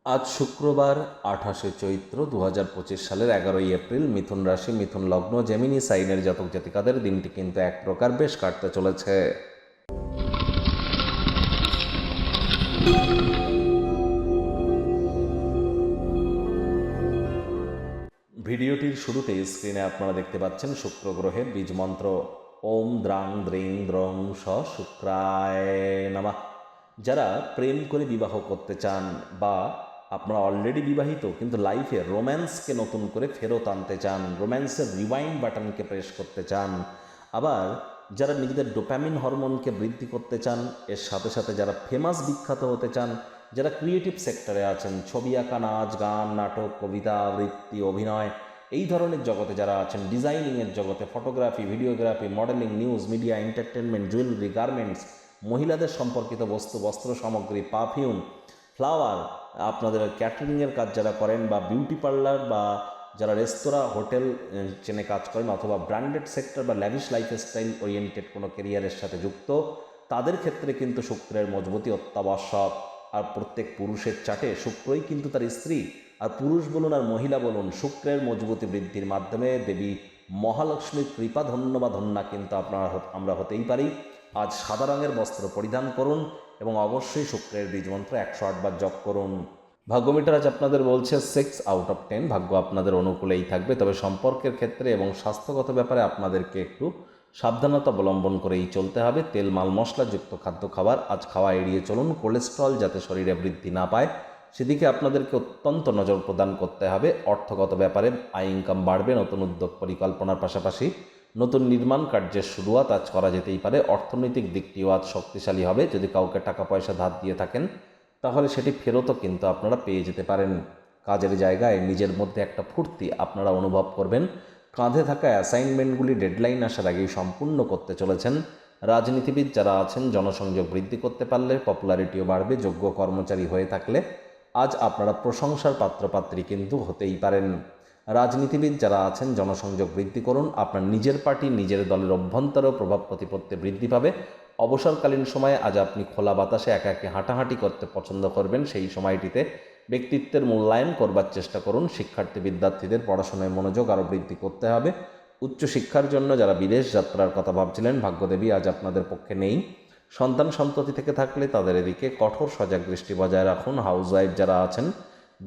আজ শুক্রবার 28শে চৈত্র 2025 সালের 11ই এপ্রিল। মিথুন রাশি, মিথুন লগ্ন, জেমিনি সাইনের জাতক জাতিকাদের দিনটি কিন্তু এক প্রকার বেশ কাটতে চলেছে। ভিডিওটির শুরুতে স্ক্রিনে আপনারা দেখতে পাচ্ছেন শুক্র গ্রহের বীজ মন্ত্র ওম দ্রাং দ্রিং দ্রং স শুক্রায় নমঃ। যারা প্রেম করে বিবাহ করতে চান বা আপনারা অলরেডি বিবাহিত কিন্তু লাইফে রোম্যান্সকে নতুন করে ফেরত আনতে চান, রোম্যান্সের রিওয়াইন্ড বাটনকে প্রেস করতে চান, আবার যারা নিজেদের ডোপামিন হরমোনকে বৃদ্ধি করতে চান, এর সাথে সাথে যারা ফেমাস বিখ্যাত হতে চান, যারা ক্রিয়েটিভ সেক্টরে আছেন, ছবি আঁকা, নাচ গান, নাটক, কবিতা আবৃত্তি, অভিনয়, এই ধরনের জগতে যারা আছেন, ডিজাইনিংয়ের জগতে, photography, videography, modelling, news media, entertainment, jewellery, garments, মহিলাদের সম্পর্কিত বস্তু, বস্ত্র সামগ্রী, পারফিউম, ফ্লাওয়ার, আপনাদের ক্যাটারিংয়ের কাজ যারা করেন বা বিউটি পার্লার বা যারা রেস্তোরাঁ হোটেল চেনে কাজ করেন অথবা ব্র্যান্ডেড সেক্টর বা ল্যাভিশ লাইফস্টাইল ওরিয়েন্টেড কোনো কেরিয়ারের সাথে যুক্ত, তাদের ক্ষেত্রে কিন্তু শুক্রের মজবুতি অত্যাবশ্যক। আর প্রত্যেক পুরুষের চাটে শুক্রই কিন্তু তার স্ত্রী, আর পুরুষ বলুন আর মহিলা বলুন, শুক্রের মজবুতি বৃদ্ধির মাধ্যমে দেবী মহালক্ষ্মীর কৃপা ধন্য বা ধন্যা কিন্তু আমরা হতেই পারি। আজ সাদা রঙের বস্ত্র পরিধান করুন এবং অবশ্যই শুক্রের বীজ মন্ত্র 108 বার জপ করুন। ভাগ্যমিটার আজ আপনাদের বলছে 6/10, ভাগ্য আপনাদের অনুকূলেই থাকবে, তবে সম্পর্কের ক্ষেত্রে এবং স্বাস্থ্যগত ব্যাপারে আপনাদেরকে একটু সাবধানতা অবলম্বন করেই চলতে হবে। তেল মাল মশলাযুক্ত খাদ্য খাবার আজ খাওয়া এড়িয়ে চলুন। কোলেস্ট্রল যাতে শরীরে বৃদ্ধি না পায় সেদিকে আপনাদেরকে অত্যন্ত নজর প্রদান করতে হবে। অর্থগত ব্যাপারে আয় ইনকাম বাড়বে। নতুন উদ্যোগ পরিকল্পনার পাশাপাশি নতুন নির্মাণ কার্যের শুরুয়াত আজ করা যেতেই পারে। অর্থনৈতিক দিকটিও আজ শক্তিশালী হবে। যদি কাউকে টাকা পয়সা ধার দিয়ে থাকেন তাহলে সেটি ফেরতও কিন্তু আপনারা পেয়ে যেতে পারেন। কাজের জায়গায় নিজের মধ্যে একটা ফুর্তি আপনারা অনুভব করবেন। কাঁধে থাকা অ্যাসাইনমেন্টগুলি ডেডলাইন আসার আগেই সম্পূর্ণ করতে চলেছেন। রাজনীতিবিদ যারা আছেন জনসংযোগ বৃদ্ধি করতে পারলে পপুলারিটিও বাড়বে। যোগ্য কর্মচারী হয়ে থাকলে আজ আপনারা প্রশংসার পাত্রপাত্রী কিন্তু হতেই পারেন। রাজনীতিবিদ যারা আছেন জনসংযোগ বৃদ্ধি করুন। আপনার নিজের পার্টি, নিজের দলের অভ্যন্তরেও প্রভাব প্রতিপত্তি বৃদ্ধি পাবে। অবসরকালীন সময়ে আজ আপনি খোলা বাতাসে একা একা হাঁটাহাঁটি করতে পছন্দ করবেন। সেই সময়টিতে ব্যক্তিত্বের মূল্যায়ন করবার চেষ্টা করুন। শিক্ষার্থী বিদ্যার্থীদের পড়াশোনায় মনোযোগ আরও বৃদ্ধি করতে হবে। উচ্চশিক্ষার জন্য যারা বিদেশ যাত্রার কথা ভাবছিলেন, ভাগ্যদেবী আজ আপনাদের পক্ষে নেই। সন্তান সন্ততি থেকে থাকলে তাদের এদিকে কঠোর সজাগ দৃষ্টি বজায় রাখুন। হাউসওয়াইফ যারা আছেন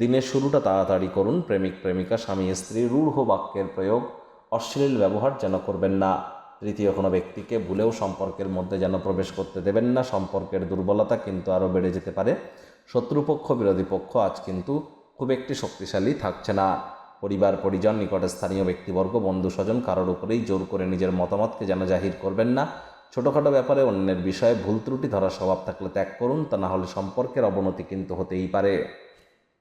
দিনের শুরুটা তাড়াতাড়ি করুন। প্রেমিক প্রেমিকা, স্বামী স্ত্রী রূঢ় বাক্যের প্রয়োগ, অশ্লীল ব্যবহার যেন করবেন না। তৃতীয় কোনো ব্যক্তিকে ভুলেও সম্পর্কের মধ্যে যেন প্রবেশ করতে দেবেন না। সম্পর্কের দুর্বলতা কিন্তু আরও বেড়ে যেতে পারে। শত্রুপক্ষ, বিরোধী পক্ষ আজ কিন্তু খুব একটি শক্তিশালী থাকছে না। পরিবার পরিজন, নিকটে স্থানীয় ব্যক্তিবর্গ, বন্ধু স্বজন কারোর উপরেই জোর করে নিজের মতামতকে যেন জাহির করবেন না। ছোটোখাটো ব্যাপারে অন্যের বিষয়ে ভুল ত্রুটি ধরার স্বভাব থাকলে ত্যাগ করুন, তা না হলে সম্পর্কের অবনতি কিন্তু হতেই পারে।